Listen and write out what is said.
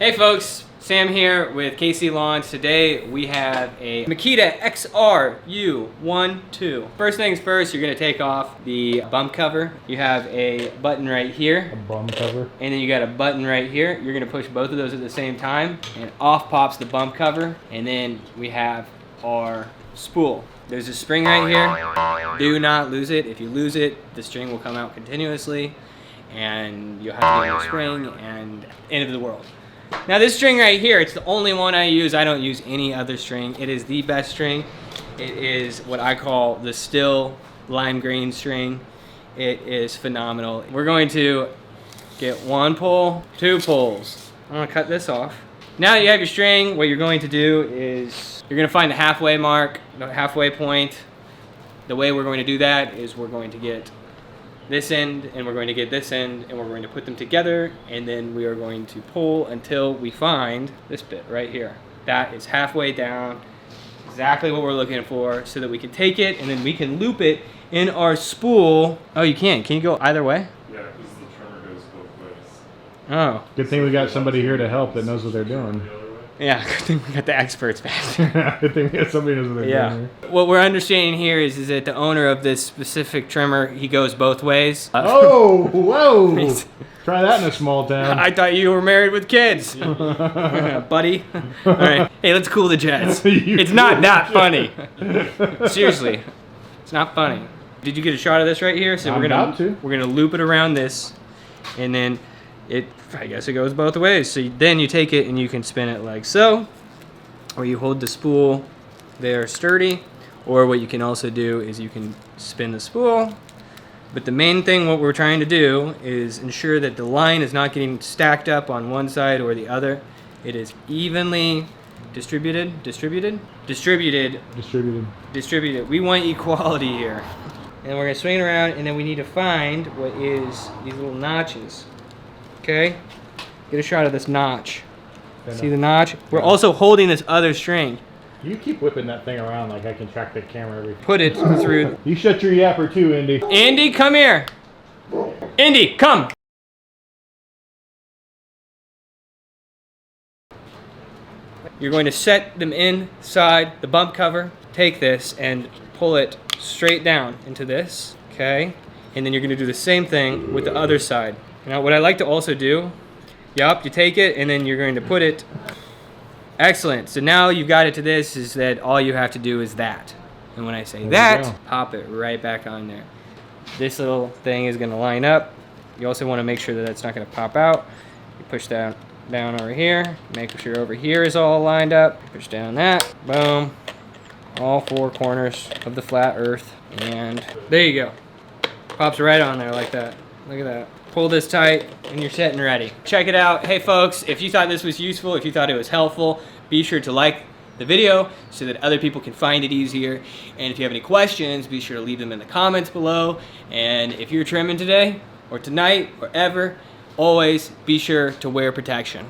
Hey folks, Sam here with KC Lawns. Today we have a Makita XRU12. First things first, you're gonna take off the bump cover. You have a button right here. A bum cover. And then you got a button right here. You're gonna push both of those at the same time and off pops the bump cover. And then we have our spool. There's a spring right here. Do not lose it. If you lose it, the string will come out continuously and you'll have to get a new spring and end of the world. Now this string right here, it's the only one I use. I don't use any other string. It is the best string. It is what I call the still lime green string. It is phenomenal. We're going to get one pull, two pulls. I'm gonna cut this off. Now that you have your string, what you're going to do is you're gonna find the halfway mark, the halfway point. The way we're going to do that is we're going to get this end and we're going to get this end and we're going to put them together, and then we are going to pull until we find this bit right here. That is halfway down, exactly what we're looking for, so that we can take it and then we can loop it in our spool. Oh, you can you go either way? Yeah, because the trimmer goes both ways. Oh. Good thing we got somebody here to help that knows what they're doing. Yeah, good thing we got the experts back. Good thing we got somebody who knows what they're doing. What we're understanding here is that the owner of this specific trimmer, he goes both ways. Oh, whoa! Try that in a small town. I thought you were married with kids, buddy. All right, hey, let's cool the jets. It's not that funny. Seriously, it's not funny. Did you get a shot of this right here? So we're gonna loop it around this, and then I guess it goes both ways. So then you take it and you can spin it like so, or you hold the spool there sturdy, or what you can also do is you can spin the spool. But the main thing, what we're trying to do is ensure that the line is not getting stacked up on one side or the other. It is evenly distributed. We want equality here. And we're gonna swing it around, and then we need to find what is these little notches. Okay, get a shot of this notch. See the notch? We're also holding this other string. You keep whipping that thing around like I can track the camera every. Put it through. You shut your yapper too, Indy. Andy, come here. Indy, come. You're going to set them inside the bump cover. Take this and pull it straight down into this, okay? And then you're gonna do the same thing with the other side. Now what I like to also do, you take it and then you're going to put it, excellent. So now you've got it to this, is that all you have to do is that. And when I say that, pop it right back on there. This little thing is gonna line up. You also wanna make sure that it's not gonna pop out. You push that down over here, make sure over here is all lined up. Push down that, boom. All four corners of the flat earth, and there you go. Pops right on there like that. Look at that. Pull this tight and you're set and ready. Check it out. Hey folks, if you thought this was useful, if you thought it was helpful, be sure to like the video so that other people can find it easier. And if you have any questions, be sure to leave them in the comments below. And if you're trimming today or tonight or ever, always be sure to wear protection.